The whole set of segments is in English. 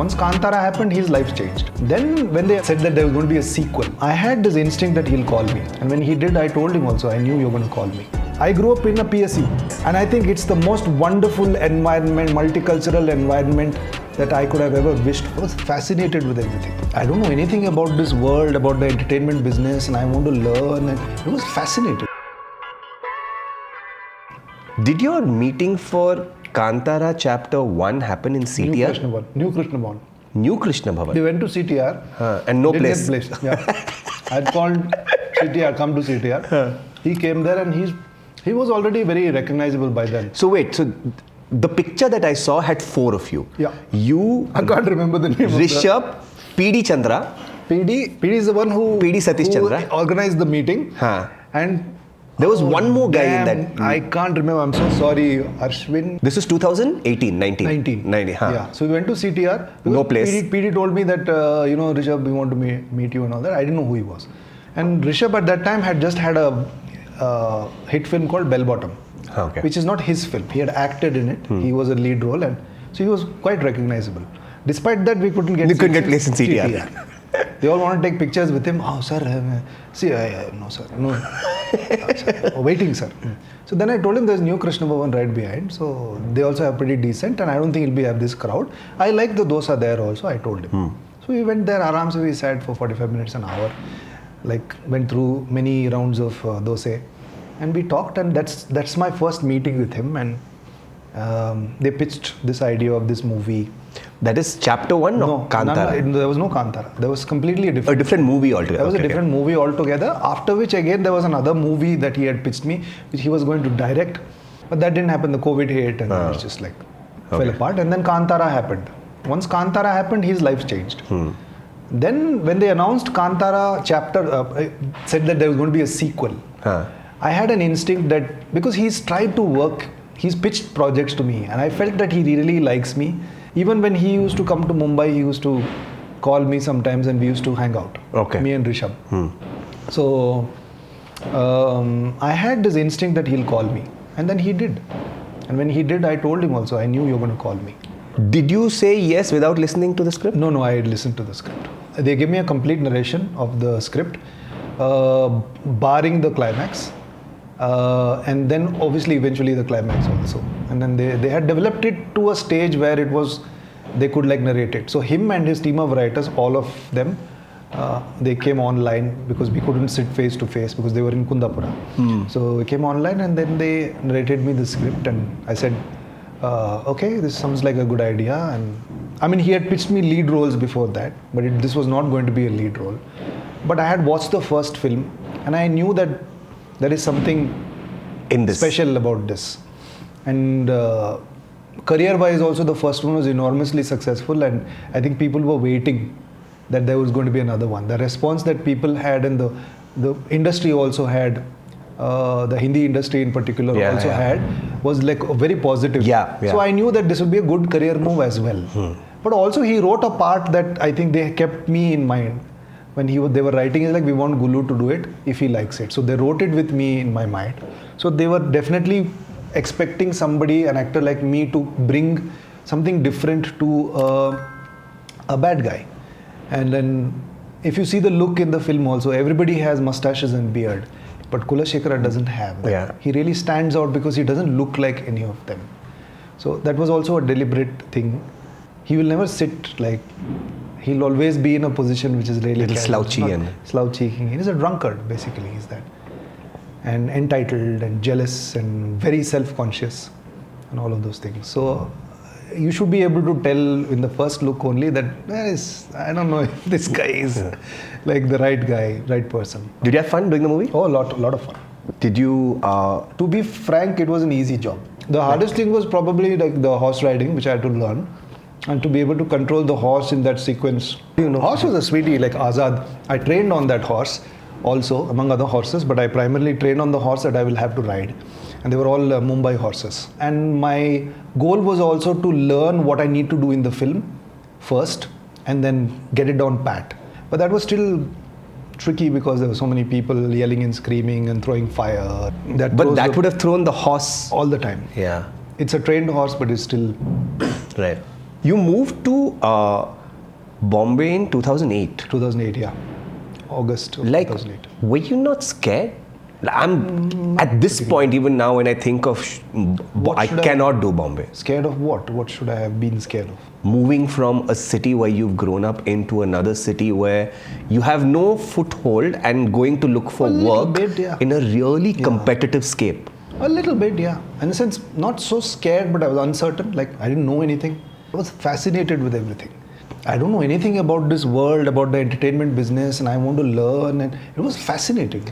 Once Kantara happened, his life changed. Then when they said that there was going to be a sequel, I had this instinct that he'll call me. And when he did, I told him also, I knew you were going to call me. I grew up in a PSU, and I think it's the most wonderful environment, multicultural environment that I could have ever wished for. I was fascinated with everything. I don't know anything about this world, about the entertainment business, and I want to learn, and it was fascinating. Did your meeting for Kantara Chapter 1 happen in CTR? New Krishna Bhavan. New Krishna Bhavan. We went to CTR. And no place. Yeah. I called CTR, come to CTR. He came there and he was already very recognizable by then. So wait, so the picture that I saw had 4 of you. Yeah. You, I can't remember the name. Rishabh, PD Chandra. PD is the one who Satish Chandra organized the meeting. And there was one more guy in that. I can't remember. I'm so sorry. Ashwin. This is 2018, 19. Yeah. So we went to CTR. No place. PD told me that, Rishabh, we want to meet you and all that. I didn't know who he was. And Rishabh at that time had just had a hit film called Bell Bottom, which is not his film. He had acted in it. He was a lead role, and so he was quite recognizable. Despite that, we couldn't get place in CTR. They all want to take pictures with him. Oh, sir, no, sir, no. Sir, waiting, sir. So then I told him there's New Krishna Bhavan right behind. So they also have pretty decent, and I don't think he'll have this crowd. I like the dosa there also, I told him. So we went there, aram se we sat for 45 minutes, an hour. Went through many rounds of dosa. And we talked, and that's my first meeting with him. And they pitched this idea of this movie. That is Chapter 1? No, Kantara. There was no Kantara. There was completely a different movie altogether. There was a different movie altogether. After which, again, there was another movie that he had pitched me, which he was going to direct. But that didn't happen. The COVID hit, and it just fell apart. And then Kantara happened. Once Kantara happened, his life changed. Then when they announced Kantara Chapter, said that there was going to be a sequel. I had an instinct that, because he's tried to work, he's pitched projects to me, and I felt that he really likes me. Even when he used to come to Mumbai, he used to call me sometimes, and we used to hang out. Me and Rishabh. So I had this instinct that he'll call me, and then he did. And when he did, I told him also, I knew you were going to call me. Did you say yes without listening to the script? No, I had listened to the script. They gave me a complete narration of the script, barring the climax. And then obviously eventually the climax also. And then they had developed it to a stage where they could narrate it. So him and his team of writers, all of them, they came online because we couldn't sit face to face because they were in Kundapura. So we came online, and then they narrated me the script, and I said, okay, this sounds like a good idea. And I mean, he had pitched me lead roles before that, but this was not going to be a lead role. But I had watched the first film, and I knew that there is something special about this. And career-wise also, the first one was enormously successful, and I think people were waiting that there was going to be another one. The response that people had, and the industry also had, the Hindi industry in particular had, was very positive. So I knew that this would be a good career move as well. But also he wrote a part that I think they kept me in mind. When they were writing, is we want Gulu to do it if he likes it. So they wrote it with me in my mind. So they were definitely expecting an actor like me, to bring something different to a bad guy. And then if you see the look in the film also, everybody has mustaches and beard. But Kulashekara doesn't have that. He really stands out because he doesn't look like any of them. So that was also a deliberate thing. He will never sit he'll always be in a position which is really slouchy. Slouchy. He's a drunkard, basically, he's that. And entitled and jealous and very self-conscious and all of those things. So you should be able to tell in the first look only that I don't know if this guy is the right guy, right person. Did you have fun doing the movie? Oh, a lot of fun. Did you... To be frank, it was an easy job. The hardest thing was probably the horse riding, which I had to learn. And to be able to control the horse in that sequence. Horse was a sweetie, like Azad. I trained on that horse also, among other horses, but I primarily trained on the horse that I will have to ride. And they were all Mumbai horses. And my goal was also to learn what I need to do in the film first, and then get it down pat. But that was still tricky because there were so many people yelling and screaming and throwing fire. But that would have thrown the horse all the time. Yeah. It's a trained horse, but it's still... Right. You moved to Bombay in 2008. 2008, yeah. August of Like, 2008. were you not scared? I'm at this point, even now, when I think of, I cannot do Bombay. Scared of what? What should I have been scared of? Moving from a city where you've grown up into another city where you have no foothold and going to look for work in a really competitive scape. A little bit, yeah. In a sense, not so scared, but I was uncertain. Like, I didn't know anything. I was fascinated with everything. I don't know anything about this world, about the entertainment business, and I want to learn. And it was fascinating.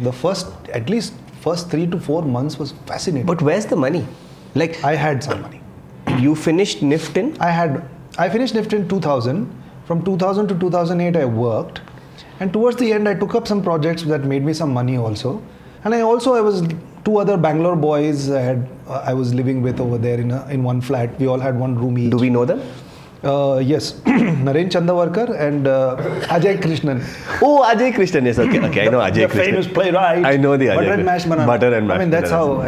At least first 3 to 4 months was fascinating. But where's the money? Like, I had some money. You finished NIFT in? I finished NIFT in 2000. From 2000 to 2008, I worked. And towards the end, I took up some projects that made me some money also. And I was 2 other Bangalore boys I was living with over there in one flat. We all had one room each. Do we know them? Yes, Naren Chandavarkar and Ajay Krishnan. Oh, Ajay Krishnan, yes, okay, I know Ajay Krishnan. The famous playwright. I know the Ajay Butter and Mashed Banana. Butter and Mashed. I mean, that's how,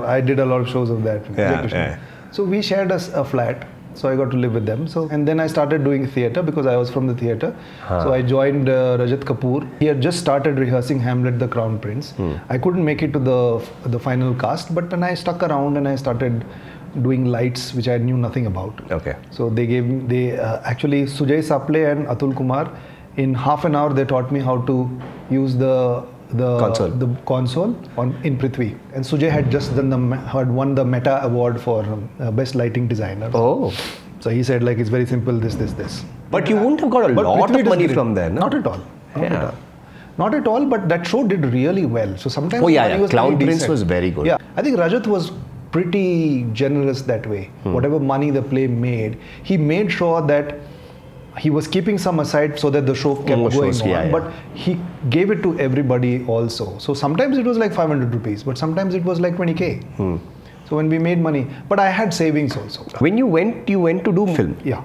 I did a lot of shows of that. Ajay Krishnan. Yeah. So we shared a flat. So I got to live with them. And then I started doing theatre because I was from the theatre. So I joined Rajat Kapoor. He had just started rehearsing Hamlet, the Crown Prince. I couldn't make it to the final cast, but then I stuck around and I started doing lights, which I knew nothing about. Okay. So actually Sujay Saple and Atul Kumar, in half an hour they taught me how to use the console in Prithvi. And Sujay had just had won the Meta Award for best lighting designer. Oh. So he said, like, it's very simple, this. But you wouldn't have got a lot of money from there, no? Not at all. Not at all, but that show did really well. So sometimes Clown Prince was very good. Yeah, I think Rajat was pretty generous that way. Whatever money the play made, he made sure that he was keeping some aside so that the show kept going on. But he gave it to everybody also. So sometimes it was like 500 rupees, but sometimes it was like 20K. So when we made money, but I had savings also. When you went to do film? Yeah.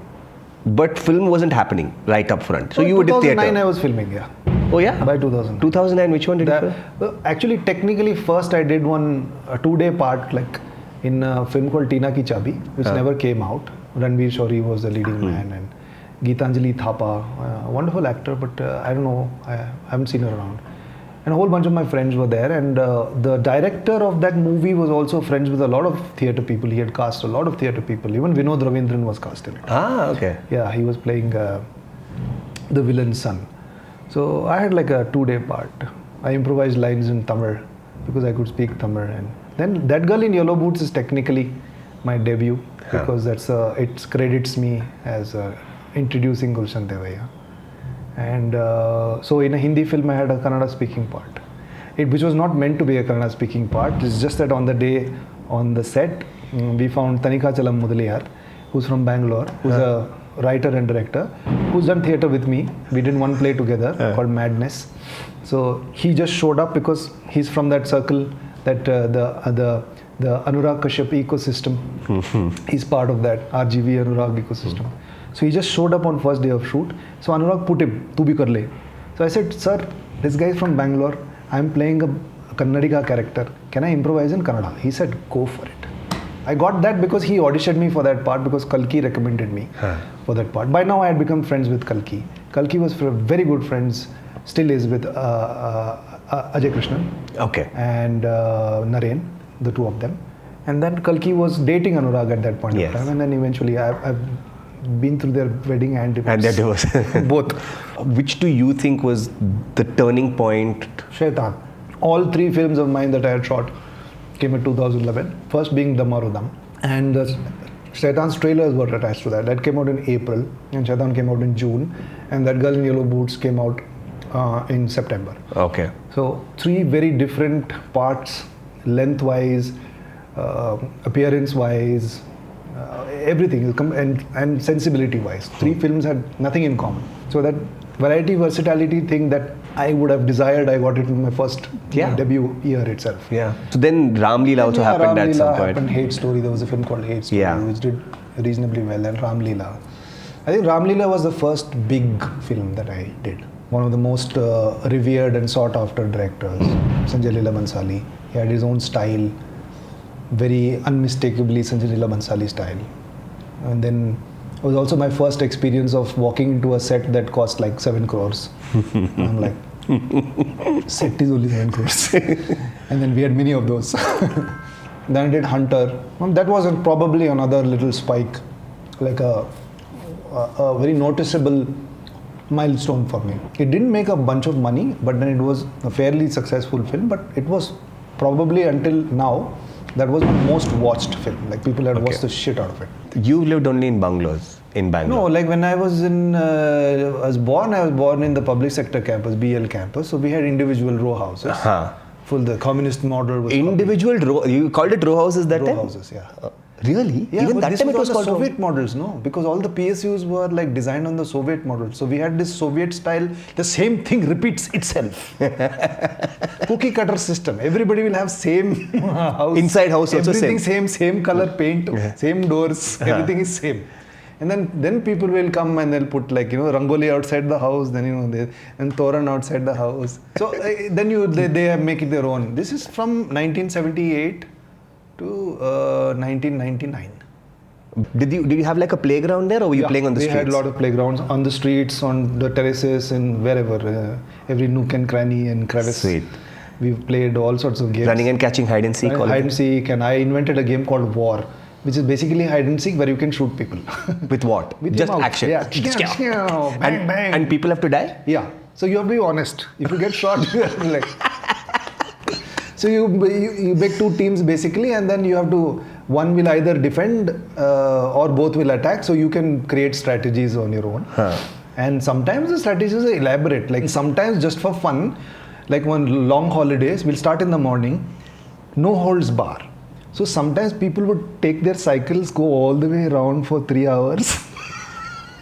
But film wasn't happening right up front. So you did theatre? 2009 I was filming, yeah. Oh yeah? By 2000. 2009, which one did you film? Actually, technically, first I did a 2-day part, like in a film called Tina Ki Chabi, which never came out. Ranveer Shori was the leading man, and Geetanjali Thapa, a wonderful actor, but I don't know, I haven't seen her around. And a whole bunch of my friends were there, and the director of that movie was also friends with a lot of theatre people. He had cast a lot of theatre people. Even Vinod Ravindran was cast in it. Ah, okay. Yeah, he was playing the villain's son. So I had like a 2-day part. I improvised lines in Tamil because I could speak Tamil. And then That Girl in Yellow Boots is technically my debut because it credits me as introducing Gulshan Devaiah. And so in a Hindi film I had a Kannada speaking part, which was not meant to be a Kannada speaking part. It's just that on the day on the set we found Tanika Chalam Mudaliyar, who's from Bangalore, who's a writer and director, who's done theatre with me. We did one play together called Madness. So he just showed up because he's from that circle, that the Anurag Kashyap ecosystem. He's part of that RGV Anurag ecosystem. So he just showed up on first day of shoot. So Anurag put him, tu bhi kar le. So I said, sir, this guy is from Bangalore. I'm playing a Kannadiga character. Can I improvise in Kannada? He said, go for it. I got that because he auditioned me for that part because Kalki recommended me for that part. By now I had become friends with Kalki. Kalki was very good friends, still is, with Ajay Krishnan. Okay. And Naren, the two of them. And then Kalki was dating Anurag at that point of time. And then eventually I've been through their wedding and their divorce. Both. Which do you think was the turning point? Shaitan. All 3 films of mine that I had shot came in 2011. First being Damarudam. And the Shaitan's trailers were attached to that. That came out in April and Shaitan came out in June. And That Girl in Yellow Boots came out in September. Okay. So 3 very different parts, lengthwise, appearance-wise, everything, and sensibility-wise. 3 films had nothing in common. So that variety, versatility thing that I would have desired, I got it in my first debut year itself. Yeah. So then Ram Leela also happened at some point. Happened, Hate Story. There was a film called Hate Story, which did reasonably well, and Ram Leela. I think Ram Leela was the first big film that I did. One of the most revered and sought after directors, Sanjay Leela Bhansali. He had his own style, very unmistakably Sanjay Leela Bhansali style. And then It was also my first experience of walking into a set that cost like 7 crores. I'm like, set is only 7 crores. And then we had many of those. Then I did Hunter. That was probably another little spike, like a very noticeable milestone for me. It didn't make a bunch of money, but then it was a fairly successful film. But it was probably until now, that was my most watched film. Like people had watched the shit out of it. You lived only in Bangalore? No, like when I was I was born in the public sector campus, BEL campus. So we had individual row houses. Full the communist model was individual row. You called it row houses that time? Row houses, yeah. Really? Yeah, even but that this time it was was all called the Soviet models, no? Because all the PSUs were like designed on the Soviet model. So we had this Soviet style. The same thing repeats itself. Cookie cutter system. Everybody will have same house. Inside house also everything same color paint, same doors. Everything is same. And then people will come and they'll put like, rangoli outside the house, then, and toran outside the house. So then they make it their own. This is from 1978 to 1999. Did you have like a playground there, or were you playing on the streets? We had a lot of playgrounds on the streets, on the terraces, and wherever. Every nook and cranny and crevice. Sweet. We've played all sorts of games. Running and catching, hide and seek. Hide and seek, and I invented a game called War, which is basically hide and seek where you can shoot people. With what? With just action. Yeah. Bang, bang. And people have to die? Yeah. So you have to be honest. If you get shot, you have to like. So you make two teams basically, and then you have to. One will either defend or both will attack. So you can create strategies on your own. And sometimes the strategies are elaborate. Like sometimes just for fun, like when long holidays, we'll start in the morning, no holds bar. So sometimes people would take their cycles, go all the way around for 3 hours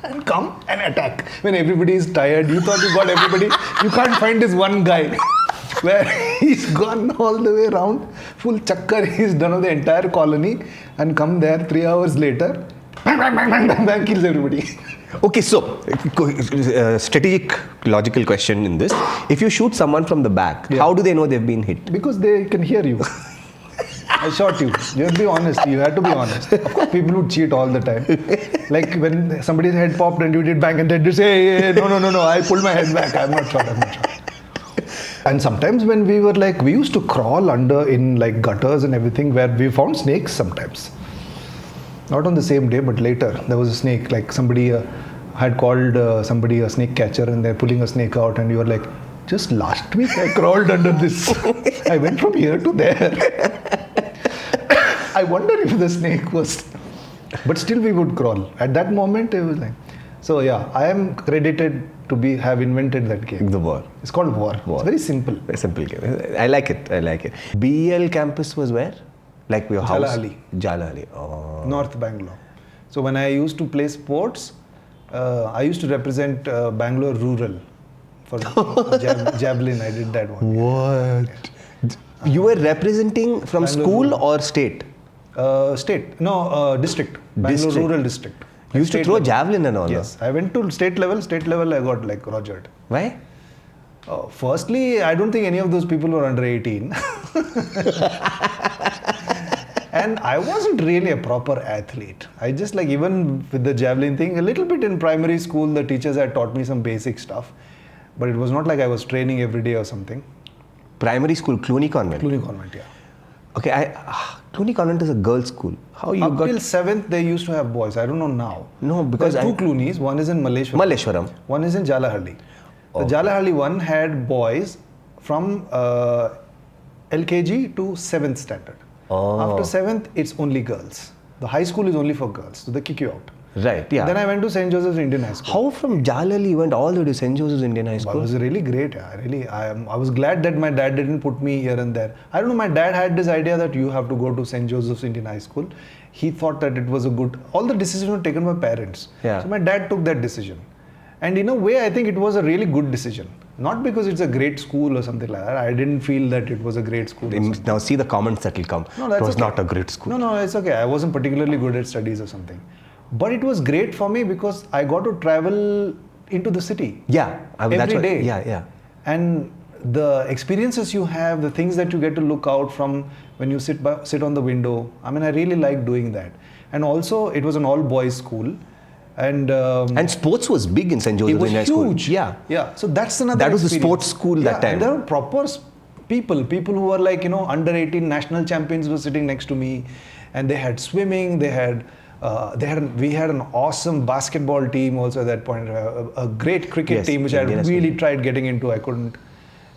and come and attack. When everybody is tired, you thought you got everybody, you can't find this one guy where he's gone all the way around, full chakkar, he's done of the entire colony and come there 3 hours later, bang, bang, bang, bang, bang, bang, kills everybody. Okay, so strategic, logical question in this. If you shoot someone from the back, how do they know they've been hit? Because they can hear you. I shot you. You have to be honest. You have to be honest. Of course, people would cheat all the time. Like when somebody's head popped and you did bang and they'd say, hey, no, I pulled my head back. I'm not shot. And sometimes when we were like, we used to crawl under in like gutters and everything where we found snakes sometimes. Not on the same day, but later. There was a snake, like somebody had called somebody a snake catcher and they're pulling a snake out and you were like, just last week I crawled under this. I went from here to there. I wonder if the snake was, but still we would crawl. At that moment, it was like, so yeah, I am credited to have invented that game. The War. It's called War. It's very simple. Very simple game. I like it. BEL campus was where? Like your house? Jalahalli. Oh. North Bangalore. So when I used to play sports, I used to represent Bangalore rural for javelin. I did that one. What? You were representing from Bangalore school or state? State. No, district. Bangalore rural district. You used to throw javelin and all? Yes. I went to state level. State level I got like Rogered. Why? Firstly, I don't think any of those people were under 18. And I wasn't really a proper athlete. I just like, even with the javelin thing, a little bit in primary school, the teachers had taught me some basic stuff. But it was not like I was training every day or something. Primary school, Cluny Convent? Cluny Convent, yeah. Okay, Cluny Convent is a girls' school. How you got... Till 7th, they used to have boys. I don't know now. No, because there's two Clunies. One is in Malleshwaram. One is in Jalahalli. The Jalahalli one had boys from LKG to 7th standard. After 7th, it's only girls. The high school is only for girls. So they kick you out. Right, yeah. Then I went to St. Joseph's Indian High School. How from Jalahalli went all the way to St. Joseph's Indian High School? It was really great. I was glad that my dad didn't put me here and there. I don't know, my dad had this idea that you have to go to St. Joseph's Indian High School. He thought that it was a good... All the decisions were taken by parents. Yeah. So my dad took that decision. And in a way, I think it was a really good decision. Not because it's a great school or something like that. I didn't feel that it was a great school. Now see the comments that will come. No, that's it was okay. Not a great school. No, it's okay. I wasn't particularly good at studies or something. But it was great for me because I got to travel into the city. Yeah. Every day. Yeah. And the experiences you have, the things that you get to look out from when you sit on the window. I mean, I really like doing that. And also, it was an all-boys school. And sports was big in St. Joseph's Indian High School. Huge. Yeah. So that's another. That was the experience. sports school that time. And there were proper people who were like, under 18 national champions were sitting next to me, and they had swimming. We had an awesome basketball team also at that point. A great cricket team which I really tried getting into. I couldn't.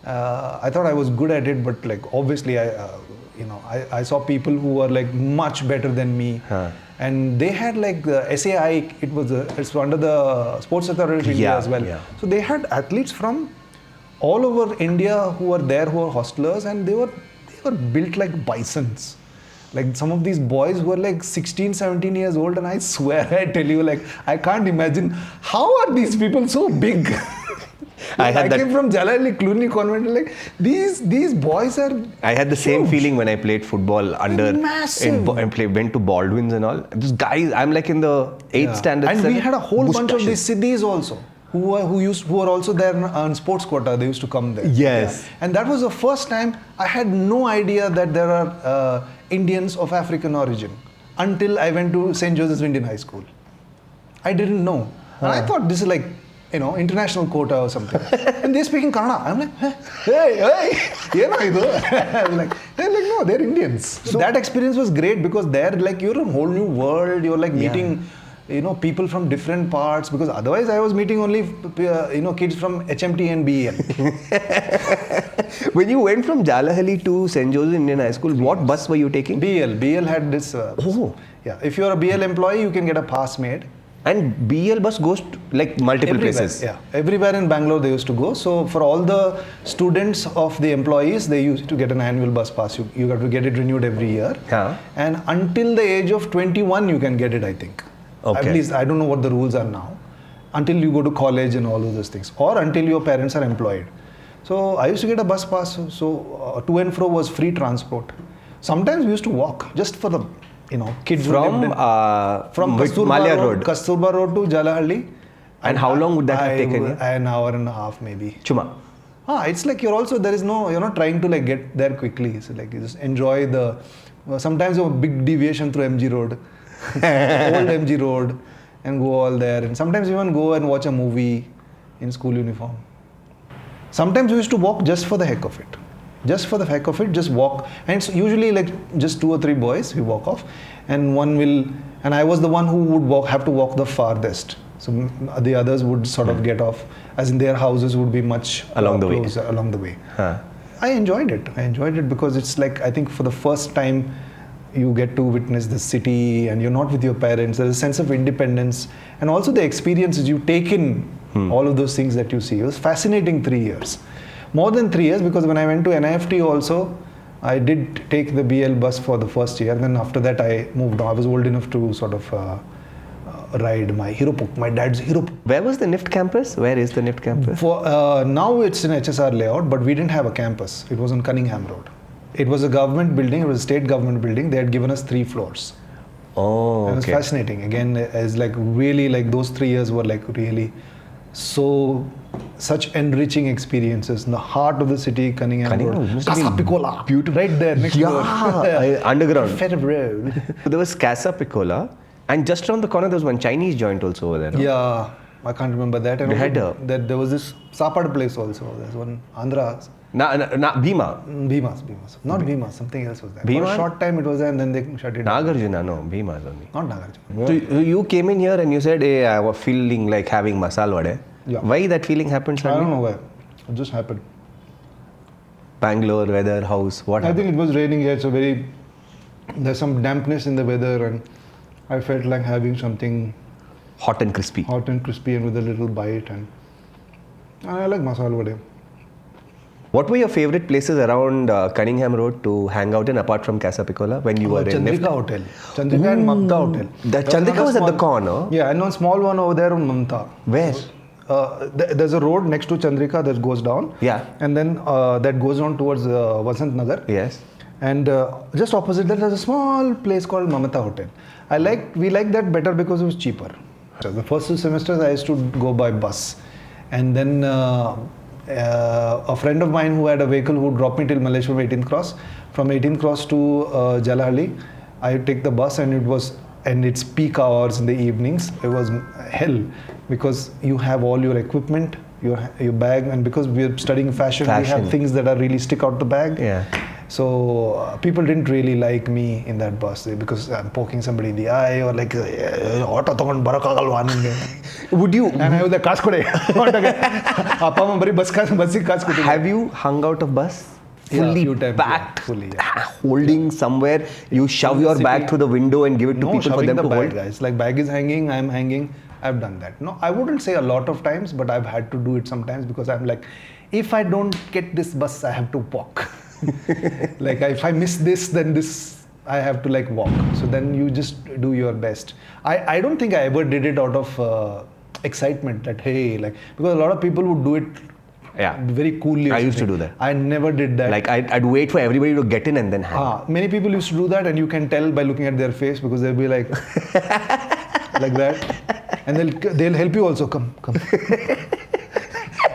I thought I was good at it, but like obviously I saw people who were like much better than me. And they had like the SAI, it's under the Sports Authority of India as well. So they had athletes from all over India who were there, who were hostelers, and they were built like bisons. Like some of these boys were like 16, 17 years old, and I swear, I tell you, like I can't imagine how are these people so big. I came from Jalalali Cluny Convent. Like these boys are. I had the same feeling when I played football massive. Went to Baldwin's and all. These guys, I'm like in the 8th standard. And we had a whole bunch of these Siddhis also. Who were also there on sports quota. They used to come there. Yes. And that was the first time I had no idea that there are Indians of African origin until I went to St. Joseph's Indian High School. I didn't know. And I thought this is like, international quota or something. And they're speaking Kannada. I'm like, hey, they're like, no, they're Indians. So that experience was great because they're like, you're a whole new world. You're like meeting people from different parts, because otherwise I was meeting only kids from HMT and BEL. When you went from Jalalali to St. Joseph's Indian High School, what bus were you taking? BEL had this. If you're a BEL employee, you can get a pass made. And BEL bus goes to like multiple places. Yeah, everywhere in Bangalore they used to go. So for all the students of the employees, they used to get an annual bus pass. You have to get it renewed every year. And until the age of 21, you can get it, I think. Okay. At least I don't know what the rules are now. Until you go to college and all of those things, or until your parents are employed. So I used to get a bus pass. So to and fro was free transport. Sometimes we used to walk just for the kids from Kasturba Road to Jalalali. And how long would that have taken you? An hour and a half maybe. Chuma. It's like you're not trying to like get there quickly. So like you just enjoy sometimes a big deviation through MG Road. Old MG Road, and go all there, and sometimes even go and watch a movie in school uniform. Sometimes we used to walk just for the heck of it. Just walk, and it's usually like just 2 or 3 boys. We walk off, and and I was the one who would have to walk the farthest. So the others would sort of get off, as in their houses would be much along the way. I enjoyed it because it's like, I think for the first time you get to witness the city and you're not with your parents. There's a sense of independence, and also the experiences you take in, all of those things that you see. It was fascinating 3 years. More than 3 years, because when I went to NIFT also, I did take the BL bus for the first year. Then after that I moved on. I was old enough to sort of ride my dad's Hero. Where was the NIFT campus? Where is the NIFT campus? Now it's in HSR layout, but we didn't have a campus. It was on Cunningham Road. It was a government building. It was a state government building. They had given us 3 floors. Oh, It was fascinating. Again, as like really like those 3 years were like really such enriching experiences in the heart of the city, Cunningham Road. Casa Piccola, beautiful, right there next door. Underground. Fair road. There was Casa Piccola, and just around the corner there was one Chinese joint also over there. No? Yeah, I can't remember that. And that there was this Sapad place also. There's one Andhra. Bhima. Bhima's. Not Bhima, something else was there. Bhima? For a short time it was there, and then they shut it down. Nagarjuna, no, Bhima's only. Not Nagarjuna. So you came in here and you said, hey, I was feeling like having masala vade. Yeah. Why that feeling happened suddenly? I don't know why. It just happened. Bangalore, weather, house, what happened? I think it was raining here, so there's some dampness in the weather, and I felt like having something hot and crispy and with a little bite, and I like masala vade. What were your favorite places around Cunningham Road to hang out in, apart from Casa Piccola, when you were in Chandrika Hotel. Chandrika and Mamta Hotel. The Chandrika was at the corner? Yeah, and one small one over there on Mamta. Where? There's a road next to Chandrika that goes down. Yeah. And then that goes on towards Vasant Nagar. Yes. And just opposite that, there's a small place called Mamata Hotel. We liked that better because it was cheaper. So the first 2 semesters I used to go by bus. And then a friend of mine who had a vehicle who dropped me till Malleshwaram 18th Cross. From 18th Cross to Jalalali, I take the bus, and it was and it's peak hours in the evenings. It was hell because you have all your equipment, your bag, and because we're studying fashion, we have things that are really stick out the bag. Yeah. So people didn't really like me in that bus because I'm poking somebody in the eye or like auto ತಗೊಂಡು ಬರಕಾಗಲ್ವಾ ನಿಮಗೆ. Would you? And I was like, ಕಾಸು ಕೊಡಿ. ಅಪ್ಪ ಅಮ್ಮ ಬರೀ ಬಸ್ಸಿಗೆ ಕಾಸು ಕೊಟ್ಟಿದ್ದಾರೆ. Have you hung out of bus? Fully packed, fully, holding somewhere. You shove your bag through the window and give it to people for them to hold. Guys, like bag is hanging, I'm hanging. I've done that. No, I wouldn't say a lot of times, but I've had to do it sometimes because I'm like, if I don't get this bus, I have to walk. Like if I miss this, then this I have to like walk. So then you just do your best. I don't think I ever did it out of excitement that hey, like, because a lot of people would do it very coolly. I used to do that. I never did that. Like I'd wait for everybody to get in and then hang. Many people used to do that, and you can tell by looking at their face because they'll be like like that, and they'll help you also. Come.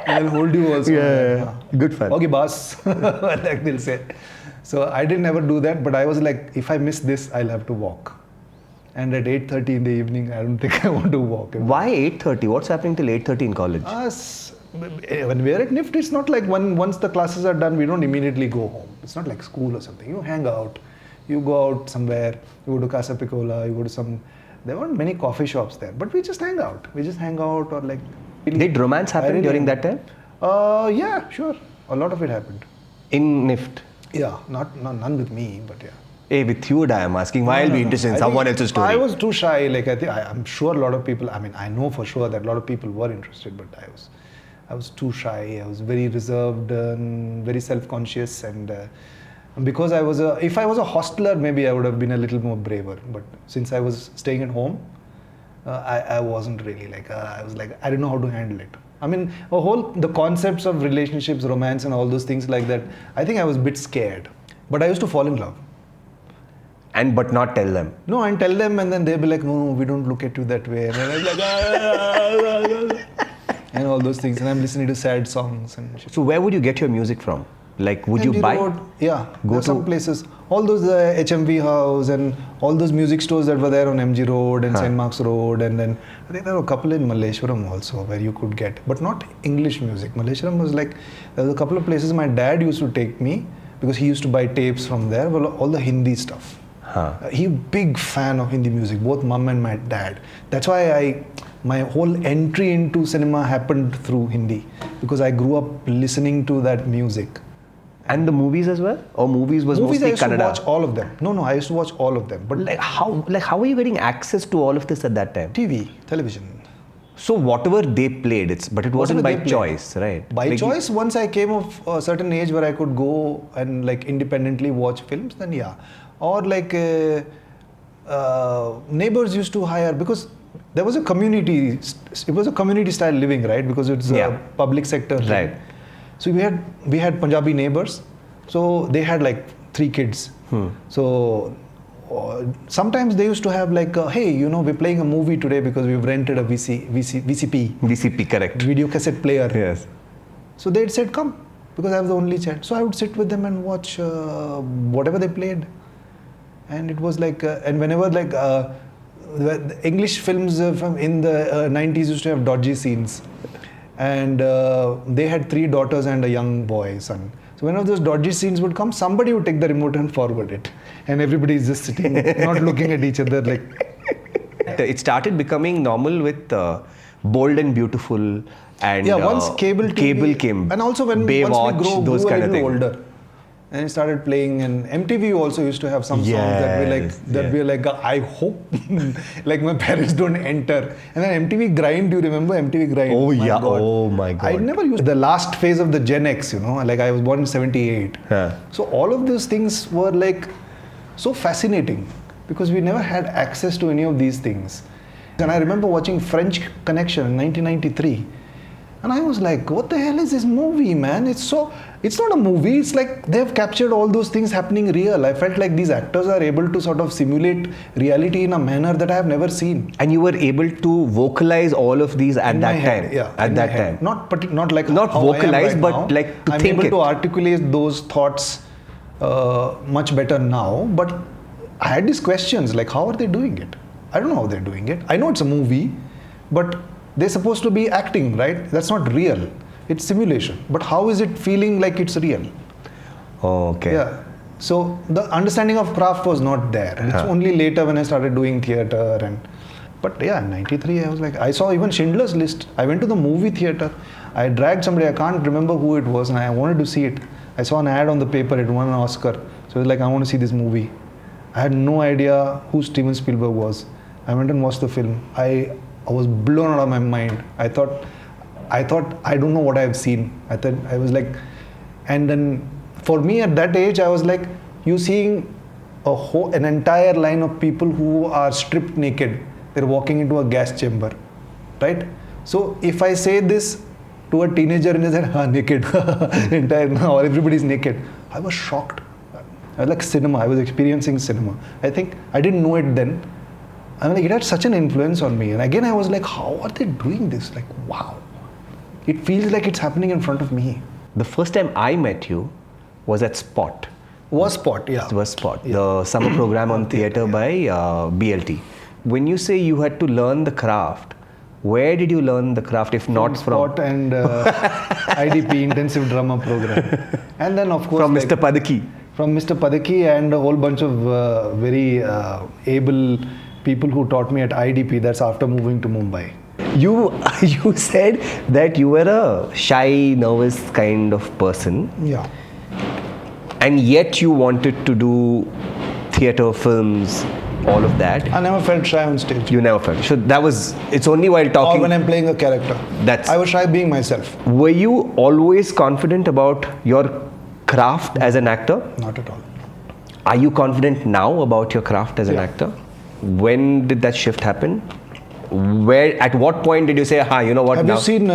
They'll hold you also. Yeah. Good fun. Okay, boss. Like they'll say. So I didn't ever do that, but I was like, if I miss this, I'll have to walk. And at 8:30 in the evening, I don't think I want to walk. Why 8:30? What's happening till 8:30 in college? When we're at NIFT, it's not like once the classes are done, we don't immediately go home. It's not like school or something. You hang out. You go out somewhere. You go to Casa Piccola. You go to some. There weren't many coffee shops there, but we just hang out. Or like. Did romance happen during that time? Yeah, sure. A lot of it happened. In NIFT? Yeah, none with me, but yeah. Hey, with you, I am asking. Why I'll be interested in someone else's story. I was too shy. Like I'm sure a lot of people. I mean, I know for sure that a lot of people were interested, but I was too shy. I was very reserved, very self-conscious, and because if I was a hostler, maybe I would have been a little more braver. But since I was staying at home, I wasn't really like. I was like, I didn't know how to handle it. I mean, the concepts of relationships, romance, and all those things like that. I think I was a bit scared, but I used to fall in love. But not tell them. No, and tell them, and then they'll be like, "No, we don't look at you that way." And I'm like, and all those things. And I'm listening to sad songs and shit. So where would you get your music from? Like, would you buy? Road, yeah, go to some places. All those HMV House and all those music stores that were there on MG Road and St. Mark's Road, and then I think there were a couple in Malleshwaram also where you could get, but not English music. Malleshwaram was like, there was a couple of places my dad used to take me because he used to buy tapes from there. Well, all the Hindi stuff. He big fan of Hindi music, both mum and my dad. That's why my whole entry into cinema happened through Hindi because I grew up listening to that music. And the movies as well? Or movies was movies mostly I used Kannada? to watch all of them. No, I used to watch all of them. But how are you getting access to all of this at that time? television. So whatever they played, but it wasn't by choice, right? By choice, once I came of a certain age where I could go and like independently watch films, then yeah. Or like neighbors used to hire because there was a community. It was a community style living, right? Because it's a public sector, right? So we had Punjabi neighbors. So they had like 3 kids. So sometimes they used to have like, hey, we're playing a movie today because we've rented a VCP. VCP, correct. Video cassette player. Yes. So they'd said, come, because I was the only child. So I would sit with them and watch whatever they played. And it was like, and whenever like the English films from in the 90s used to have dodgy scenes. And they had 3 daughters and a young boy, son. So whenever those dodgy scenes would come, somebody would take the remote and forward it. And everybody is just sitting, not looking at each other like... It started becoming normal with Bold and Beautiful and... Yeah, once cable came. And also when Baywatch, once we those grew kind a of little things. older. And it started playing, and MTV also used to have some songs that we like, I hope like my parents don't enter. And then MTV Grind, do you remember MTV Grind? Oh yeah, oh my God. I never used the last phase of the Gen X, like I was born in 78. So all of those things were like so fascinating because we never had access to any of these things. And I remember watching French Connection in 1993. And I was like, what the hell is this movie, man? It's not a movie. It's like they've captured all those things happening real. I felt like these actors are able to sort of simulate reality in a manner that I have never seen. And you were able to vocalize all of these at that time? Yeah. At that time. Not like not how vocalize, I am right but now. like to I'm think able it. to articulate those thoughts much better now. But I had these questions like, how are they doing it? I don't know how they're doing it. I know it's a movie, but they're supposed to be acting, right? That's not real. It's simulation. But how is it feeling like it's real? Oh, okay. Yeah. So the understanding of craft was not there. It's only later when I started doing theatre But yeah, in 93 I was like, I saw even Schindler's List. I went to the movie theatre. I dragged somebody, I can't remember who it was, and I wanted to see it. I saw an ad on the paper, it won an Oscar. So I was like, I want to see this movie. I had no idea who Steven Spielberg was. I went and watched the film. I was blown out of my mind. I thought I don't know what I've seen. I was like, and then for me at that age, I was like, you seeing an entire line of people who are stripped naked. They're walking into a gas chamber, right? So if I say this to a teenager and they said, naked, entire now everybody's naked, I was shocked. I was like cinema. I was experiencing cinema. I think I didn't know it then. I mean, like, it had such an influence on me. And again, I was like, how are they doing this? Like, wow. It feels like it's happening in front of me. The first time I met you was at Spot. Was Spot, yeah. It was Spot, the summer program on theatre by BLT. When you say you had to learn the craft, where did you learn the craft if not from? Spot and IDP, Intensive Drama Program. And then of course... From Mr. Padaki. From Mr. Padaki and a whole bunch of very able people who taught me at IDP, that's after moving to Mumbai. You said that you were a shy, nervous kind of person. Yeah. And yet you wanted to do theatre, films, all of that. I never felt shy on stage. You never felt. So that was, it's only while talking. Or when I'm playing a character. I was shy being myself. Were you always confident about your craft as an actor? Not at all. Are you confident now about your craft as an actor? When did that shift happen? At what point did you say, you know what, Have you seen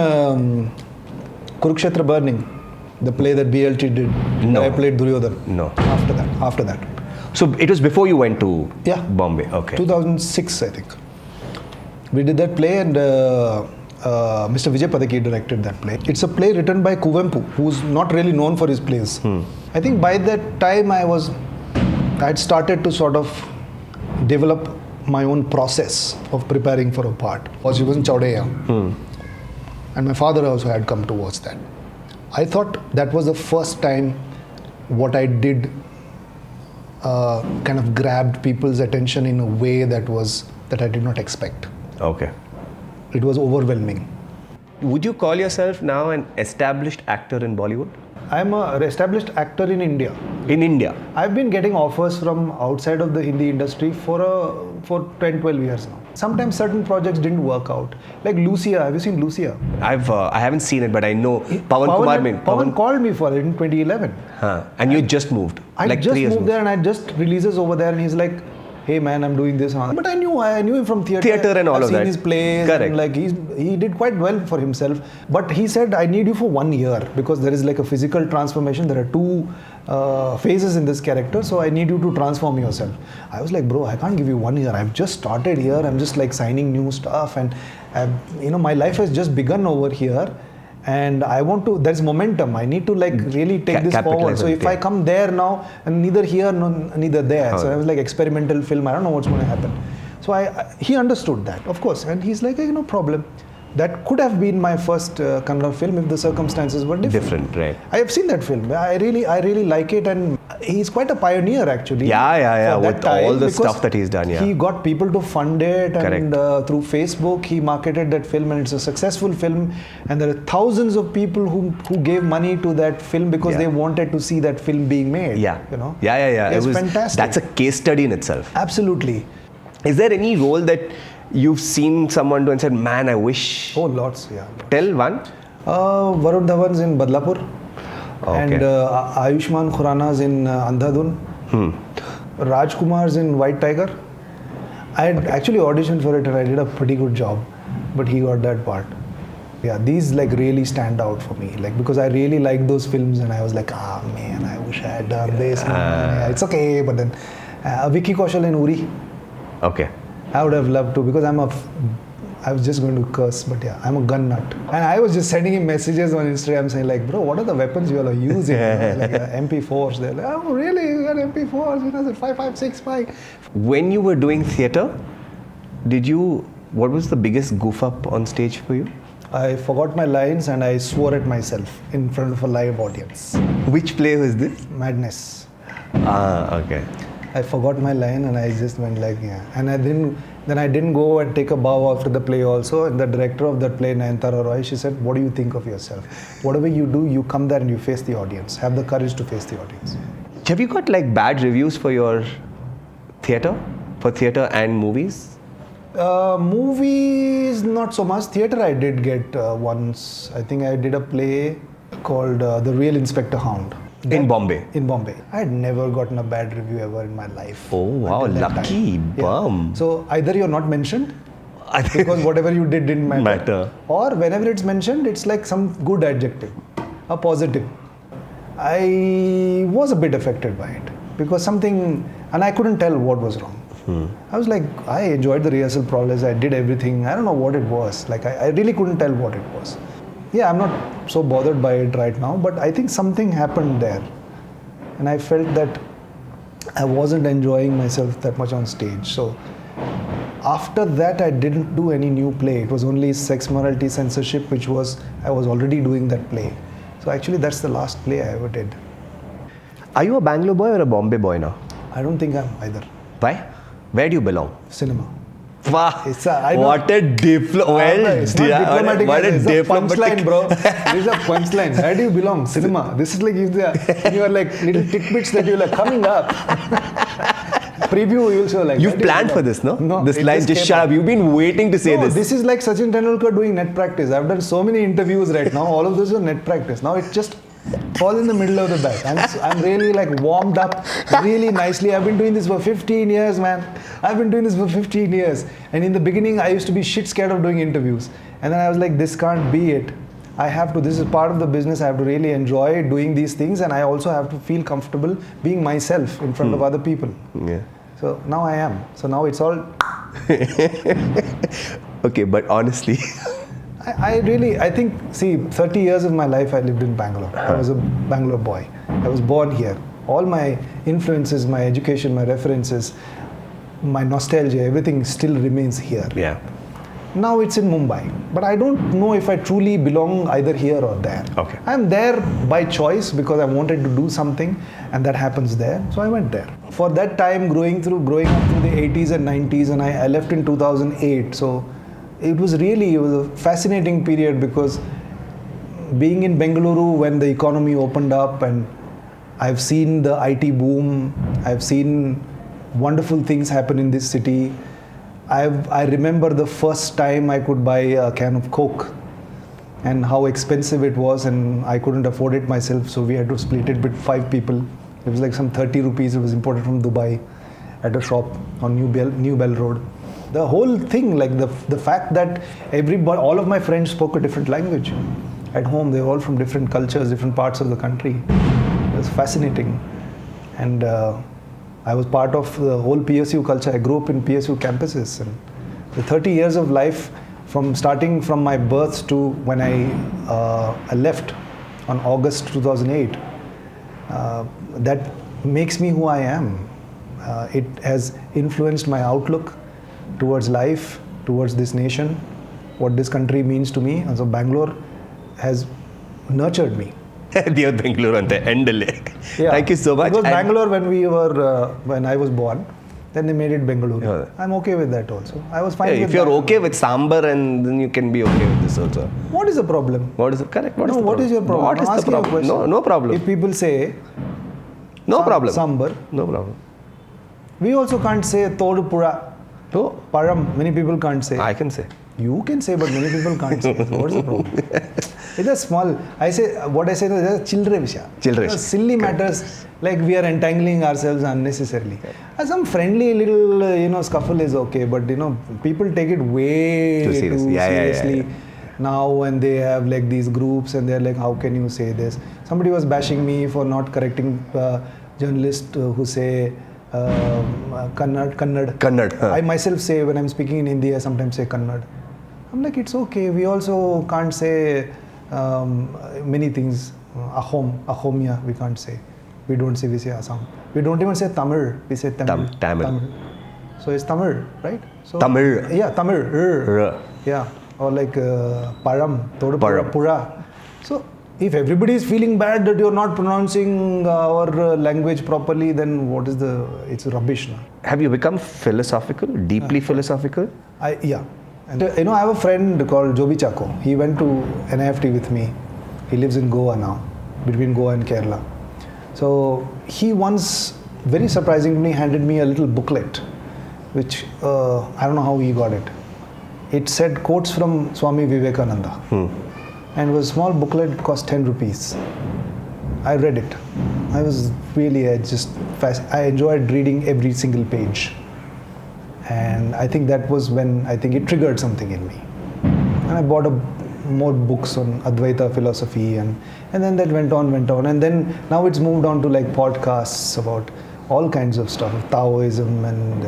Kurukshetra Burning? The play that BLT did? No. I played Duryodhan. No. After that. So it was before you went to Bombay? Okay. 2006, I think. We did that play and Mr. Vijay Padaki directed that play. It's a play written by Kuvempu, who's not really known for his plays. I think by that time I'd started to sort of develop my own process of preparing for a part. She was in Chaudeya. And my father also had come to watch that. I thought that was the first time what I did kind of grabbed people's attention in a way that I did not expect. Okay. It was overwhelming. Would you call yourself now an established actor in Bollywood? I'm an established actor in India. In India? I've been getting offers from outside of the Hindi industry for 10, 12 years now. Sometimes certain projects didn't work out. Like Lucia, have you seen Lucia? I haven't seen it, but I know Pawan called me for it in 2011. And you just moved? I just moved there and I just releases over there and he's like, hey man, I'm doing this. But I knew him from theatre and all I've of that. I've seen his plays. Correct. And like he did quite well for himself. But he said, I need you for 1 year because there is like a physical transformation. There are two phases in this character. So I need you to transform yourself. I was like, bro, I can't give you 1 year. I've just started here. I'm just like signing new stuff. And my life has just begun over here. And I want to, there's momentum. I need to like really take this forward. So if I come there now, and neither here, neither there. So I was like experimental film. I don't know what's going to happen. So he understood that, of course. And he's like, hey, no problem. That could have been my first Kannada film if the circumstances were different. Right. I have seen that film. I really like it, and he's quite a pioneer actually. Yeah. With all the stuff that he's done, He got people to fund it, and through Facebook he marketed that film, and it's a successful film. And there are thousands of people who gave money to that film because they wanted to see that film being made. Yeah. It's fantastic. That's a case study in itself. Absolutely. Is there any role that you've seen someone do and said, man, I wish? Oh, lots, yeah. Tell one. Varun Dhawan's in Badlapur. Okay. And Ayushman Khurrana's in Andhadhun. Rajkumar's in White Tiger. I had actually auditioned for it and I did a pretty good job. But he got that part. Yeah, these like really stand out for me. Like because I really like those films and I was like, man, I wish I had done this. It's okay, but then Vicky Kaushal in Uri. Okay. I would have loved to because I was just going to curse, but yeah, I'm a gun nut. And I was just sending him messages on Instagram saying like, bro, what are the weapons you all are using? Like MP4s. They're like, oh really? You got MP4s? 5565. When you were doing theatre, What was the biggest goof up on stage for you? I forgot my lines and I swore at myself in front of a live audience. Which play was this? Madness. Okay. I forgot my line and I just went like, yeah. And I didn't go and take a bow after the play also. And the director of that play, Kantara, she said, what do you think of yourself? Whatever you do, you come there and you face the audience. Have the courage to face the audience. Have you got like bad reviews for your theatre? For theatre and movies? Movies, not so much. Theatre I did get once. I think I did a play called The Real Inspector Hound. In Bombay? In Bombay. I had never gotten a bad review ever in my life. Oh wow, lucky bum. Yeah. So either you're not mentioned because whatever you did didn't matter. Or whenever it's mentioned, it's like some good adjective, a positive. I was a bit affected by it because something, and I couldn't tell what was wrong. I was like, I enjoyed the rehearsal process, I did everything. I don't know what it was. Like I really couldn't tell what it was. Yeah, I'm not so bothered by it right now, but I think something happened there. And I felt that I wasn't enjoying myself that much on stage. So after that, I didn't do any new play. It was only Sex, Morality, Censorship, I was already doing that play. So actually, that's the last play I ever did. Are you a Bangalore boy or a Bombay boy now? I don't think I'm either. Why? Where do you belong? Cinema. Wow. What a diplomatic. It's not diplomatic. It's a punchline, bro. This is a punchline. Where do you belong? Cinema. This is like if you are like little tidbits that you're like coming up. Preview, you'll show like. You've planned for this, no? No. This line just shut up. You've been waiting to say this. This is like Sachin Tendulkar doing net practice. I've done so many interviews right now. All of those are net practice. Now it just falls in the middle of the bat. I'm really like warmed up really nicely. I've been doing this for 15 years, man. I've been doing this for 15 years. And in the beginning, I used to be shit scared of doing interviews. And then I was like, this can't be it. I have to, this is part of the business. I have to really enjoy doing these things. And I also have to feel comfortable being myself in front of other people. Yeah. So now I am. So now it's all. Okay, but honestly. I think, see, 30 years of my life I lived in Bangalore. I was a Bangalore boy. I was born here. All my influences, my education, my references, my nostalgia, everything still remains here. Yeah. Now it's in Mumbai. But I don't know if I truly belong either here or there. Okay. I'm there by choice because I wanted to do something and that happens there. So I went there. For that time, growing up through the 80s and 90s, and I left in 2008. So it was a fascinating period because being in Bengaluru when the economy opened up, and I've seen the IT boom, I've seen wonderful things happen in this city. I remember the first time I could buy a can of Coke and how expensive it was, and I couldn't afford it myself, so we had to split it with 5 people. It was like some 30 rupees. It was imported from Dubai at a shop on New Bell Road. The whole thing, like the fact that all of my friends spoke a different language. At home, they were all from different cultures, different parts of the country. It was fascinating. And I was part of the whole PSU culture. I grew up in PSU campuses. And the 30 years of life, starting from my birth to when I left on August 2008, that makes me who I am. It has influenced my outlook towards life, towards this nation, what this country means to me. And so Bangalore has nurtured me. Dear Bangalore on the end. Yeah. Thank you so much. Because Bangalore, when I was born, then they made it Bengaluru. Yeah. I'm okay with that also. I was fine with that. If you're okay with sambar, and then you can be okay with this also. What is the problem? What is the correct? What is your problem? What is the problem? No problem. If people say problem. Sambar, no problem. We also can't say Todu Pura. No. Param, many people can't say. I can say. You can say, but many people can't say. So what's the problem? It's a small, what I say is childre vishya. Silly matters, like we are entangling ourselves unnecessarily. Some friendly little, scuffle is okay, but people take it way too seriously. Now when they have like these groups and they're like, how can you say this? Somebody was bashing me for not correcting journalists who say Kannad. I myself say, when I'm speaking in Hindi, I sometimes say Kannad. I'm like, it's okay. We also can't say many things. Ahomya, we can't say. We don't say, we say Assam. We don't even say Tamil. We say Tamil. So it's Tamil, right? So, Tamil. Yeah, Tamil. Yeah. Or like Param, Todupura, Pura. So if everybody is feeling bad that you're not pronouncing our language properly, then what is it's rubbish. No? Have you become philosophical, deeply philosophical? Yeah. And I have a friend called Joby Chako. He went to NIFT with me. He lives in Goa now, between Goa and Kerala. So he once, very surprisingly, handed me a little booklet, which I don't know how he got it. It said quotes from Swami Vivekananda. And it was a small booklet, it cost 10 rupees. I read it. I was really I enjoyed reading every single page. And I think that was when it triggered something in me. And I bought more books on Advaita philosophy and then that went on. And then now it's moved on to like podcasts about all kinds of stuff, Taoism, and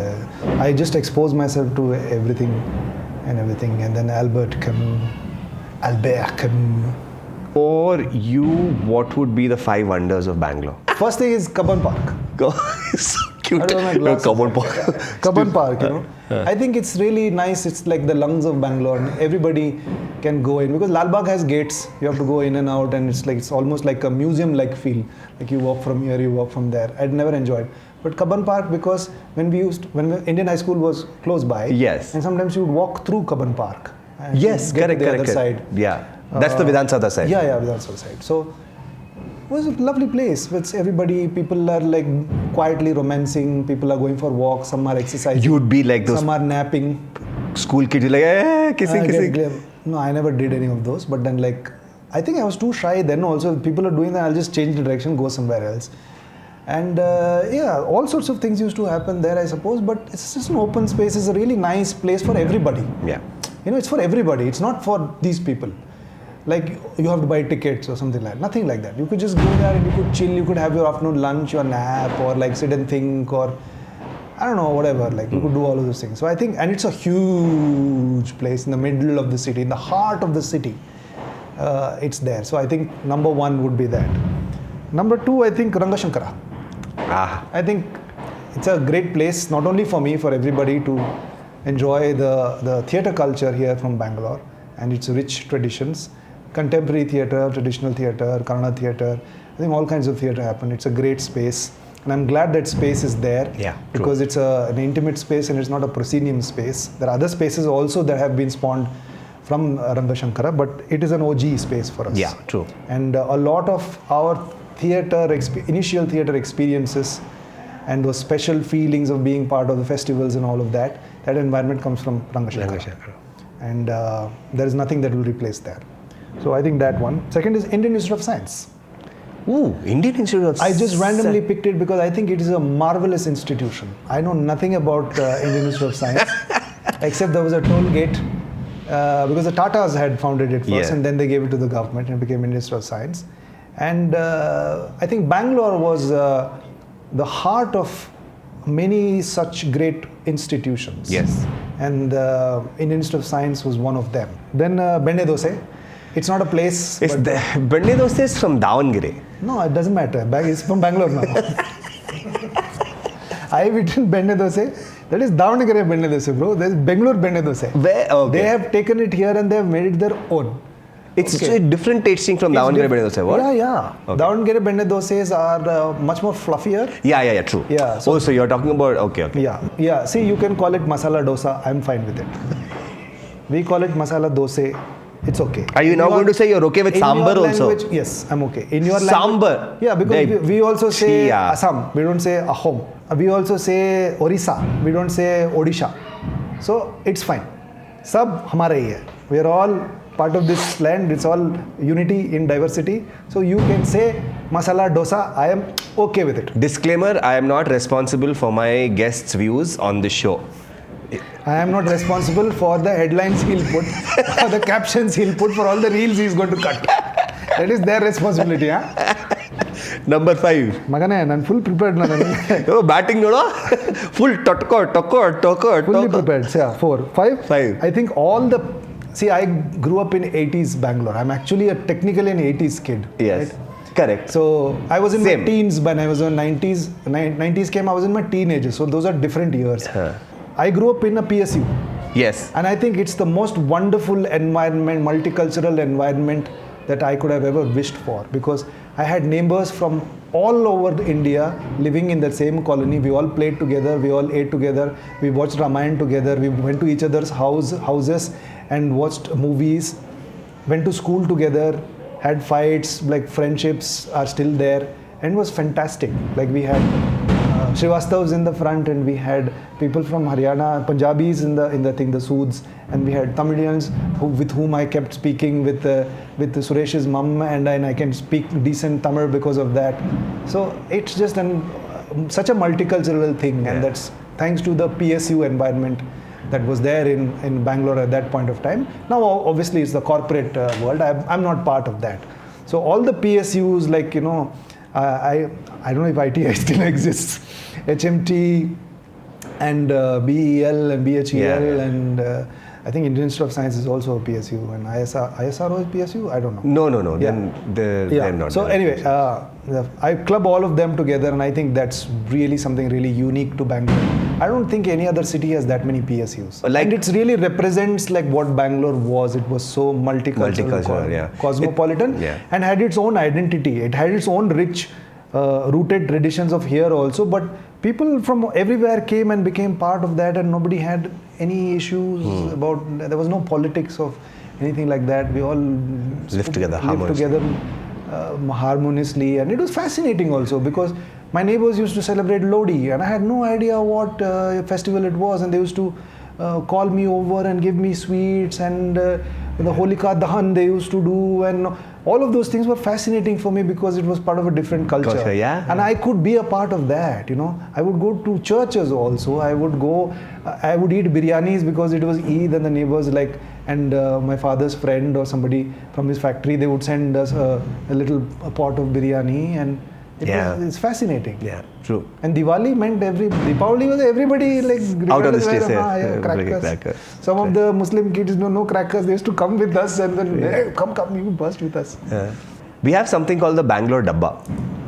I just expose myself to everything. And then Albert Camus. For you, what would be the 5 wonders of Bangalore? First thing is Cubbon Park. It's so cute. Cubbon Park. Cubbon Park, I think it's really nice. It's like the lungs of Bangalore. And everybody can go in because Lal Bagh has gates. You have to go in and out, and it's almost like a museum-like feel. Like you walk from here, you walk from there. I'd never enjoyed. But Cubbon Park, because when Indian high school was close by, yes, and sometimes you would walk through Cubbon Park. Yes, correct. Other side. Yeah, that's the Vidhan Sabha side. Yeah, Vidhan Sabha side. So it was a lovely place. With everybody, people are like quietly romancing. People are going for walks. Some are exercising. You'd be like those. Some are napping. School kids, like, kissing. No, I never did any of those. But then, I think I was too shy then. Also, people are doing that. I'll just change the direction, go somewhere else. And all sorts of things used to happen there, I suppose. But it's just an open space. It's a really nice place for everybody. Yeah. It's for everybody. It's not for these people. Like you have to buy tickets or something like that. Nothing like that. You could just go there and you could chill. You could have your afternoon lunch, your nap, or like sit and think, or I don't know, whatever. Like you could do all of those things. So I think, and it's a huge place in the middle of the city, in the heart of the city. It's there. So I think number 1 would be that. Number 2, I think Rangashankara. I think it's a great place, not only for me, for everybody to enjoy the theatre culture here from Bangalore and its rich traditions. Contemporary theatre, traditional theatre, Kannada theatre. I think all kinds of theatre happen. It's a great space. And I'm glad that space is there. Yeah, because it's an intimate space and it's not a proscenium space. There are other spaces also that have been spawned from Rangashankara, but it is an OG space for us. Yeah, true. And a lot of our initial theatre experiences and those special feelings of being part of the festivals and all of that environment comes from Rangashankara. And there is nothing that will replace that. So I think that one. Second is Indian Institute of Science. Ooh, Indian Institute of Science. I just randomly picked it because I think it is a marvelous institution. I know nothing about Indian Institute of Science, except there was a toll gate because the Tatas had founded it first, and then they gave it to the government and it became Indian Institute of Science. And I think Bangalore was the heart of many such great institutions. Yes. And Indian Institute of Science was one of them. Then Bende Dose. It's not a place. Bende Dose is from Davangere. No, it doesn't matter. It's from Bangalore now. I've eaten Bende Dose. That is Davangere Bende Dose, bro. There's Bangalore Bende Dose. Where? Okay. They have taken it here and they have made it their own. It's a different tasting from Davangere Bende Dose, what? Yeah. Okay. Davangere Bende Doses are much more fluffier. Yeah, true. Yeah. So you're talking about, okay. Yeah. See, you can call it masala dosa. I'm fine with it. We call it masala dosa. It's okay. Are you now going to say you're okay with sambar also? Yes, I'm okay. In your sambar? Yeah, because we also say Assam. We don't say Ahom. We also say Orissa. We don't say Odisha. So it's fine. Sab hamara hi hai. We are all part of this land. It's all unity in diversity. So you can say masala dosa. I am okay with it. Disclaimer, I am not responsible for my guests' views on this show. I am not responsible for the headlines he'll put, or the captions he'll put, for all the reels he's going to cut. That is their responsibility. Number 5. Magane, I'm full prepared. Batting, no? Full toko. Fully prepared. Yeah, 4. 5? 5. I think See, I grew up in 80s Bangalore. I'm actually technically an 80s kid. Yes. Right? Correct. So I was in my teens when I was in 90s. 90s came, I was in my teenagers. So those are different years. I grew up in a PSU. Yes. And I think it's the most wonderful environment, multicultural environment that I could have ever wished for, because I had neighbors from all over India living in the same colony. We all played together, we all ate together, we watched Ramayana together, we went to each other's houses and watched movies, went to school together, had fights, like friendships are still there, and it was fantastic. Like we had Srivastavs in the front, and we had people from Haryana, Punjabis in the Soods, and we had Tamilians with whom I kept speaking with Suresh's mum, and I can speak decent Tamil because of that. So it's just such a multicultural thing, and that's thanks to the PSU environment that was there in Bangalore at that point of time. Now obviously it's the corporate world. I'm not part of that. So all the PSUs, like, I don't know if ITI still exists, HMT and BEL and BHEL and I think Indian Institute of Science is also a PSU, and ISRO is PSU? I don't know. No. Yeah. They're not. So anyway, I club all of them together, and I think that's really something really unique to Bangalore. I don't think any other city has that many PSUs. And it really represents like what Bangalore was. It was so multicultural, cosmopolitan, and had its own identity. It had its own rich rooted traditions of here also, but people from everywhere came and became part of that, and nobody had any issues about, there was no politics of anything like that. We all lived together harmoniously, and it was fascinating also, because my neighbors used to celebrate Lodi, and I had no idea what festival it was, and they used to call me over and give me sweets, and the Holika Dahan they used to do, and all of those things were fascinating for me because it was part of a different culture. And I could be a part of that, I would go to churches also. I would eat biryanis because it was Eid, and the neighbors and my father's friend or somebody from his factory, they would send us a little pot of biryani, and it's fascinating. Yeah, true. And Diwali meant Deepavali was everybody out on the streets, crackers. Some of the Muslim kids no crackers. They used to come with us and then hey, come, you burst with us. We have something called the Bangalore Dabba.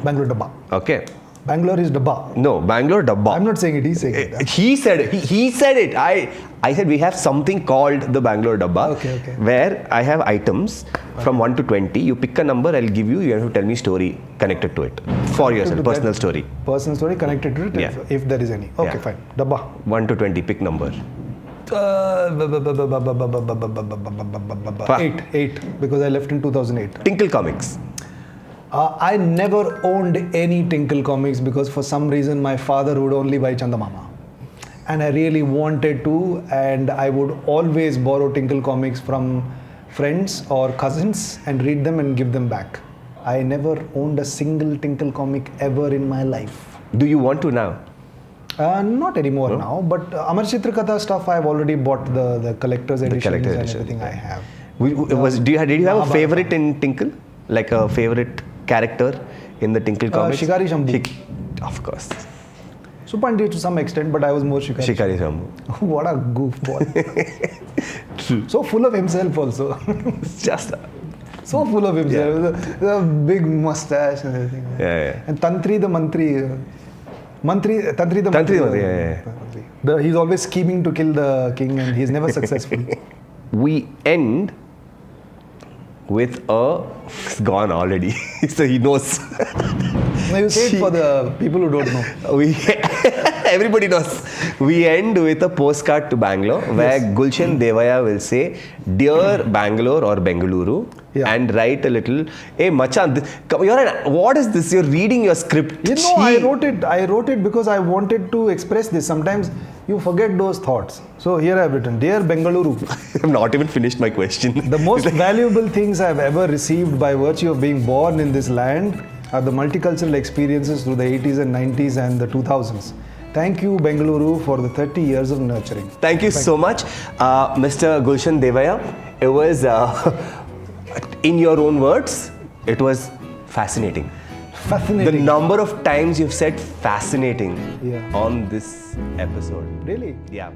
Bangalore Dabba. Okay. Bangalore is Dabba. No, Bangalore Dabba. I'm not saying it. He's saying it. He said it. He said it. I said we have something called the Bangalore Dabba. Okay. Where I have items from 1 to 20. You pick a number, I'll give you. You have to tell me story connected to it. For yourself, personal story. Personal story connected to it, if there is any. Okay, fine. Dabba. 1 to 20, pick number. 8, because I left in 2008. Tinkle Comics. I never owned any Tinkle Comics because for some reason my father would only buy Chandamama. And I really wanted to, and I would always borrow Tinkle Comics from friends or cousins and read them and give them back. I never owned a single Tinkle comic ever in my life. Do you want to now? Not anymore now, but Amar Chitrakatha stuff I've already bought the collector's editions and everything I have. Did you have a favorite in Tinkle? Like a favorite character in the Tinkle comics? Shikari Shambhu. Of course. Supandi to some extent, but I was more Shikari Shambhu. What a goofball. So full of himself also. So full of himself. The big mustache and everything. And Tantri the Mantri. Tantri the Mantri. He's always scheming to kill the king, and he's never successful. We end with it's gone already. So he knows. No, you say it for the people who don't know. Everybody knows. We end with a postcard to Bangalore where Gulshan Devaiah will say, "Dear Bangalore or Bengaluru," and write a little, "Hey Machan, what is this? You're reading your script." I wrote it because I wanted to express this. Sometimes you forget those thoughts. So here I've written, "Dear Bengaluru." I've not even finished my question. The most valuable things I've ever received by virtue of being born in this land are the multicultural experiences through the 80s and 90s and the 2000s. Thank you, Bengaluru, for the 30 years of nurturing. Thank you so much, Mr. Gulshan Devaiah. It was, in your own words, it was fascinating. Fascinating. The number of times you've said fascinating on this episode. Really? Yeah.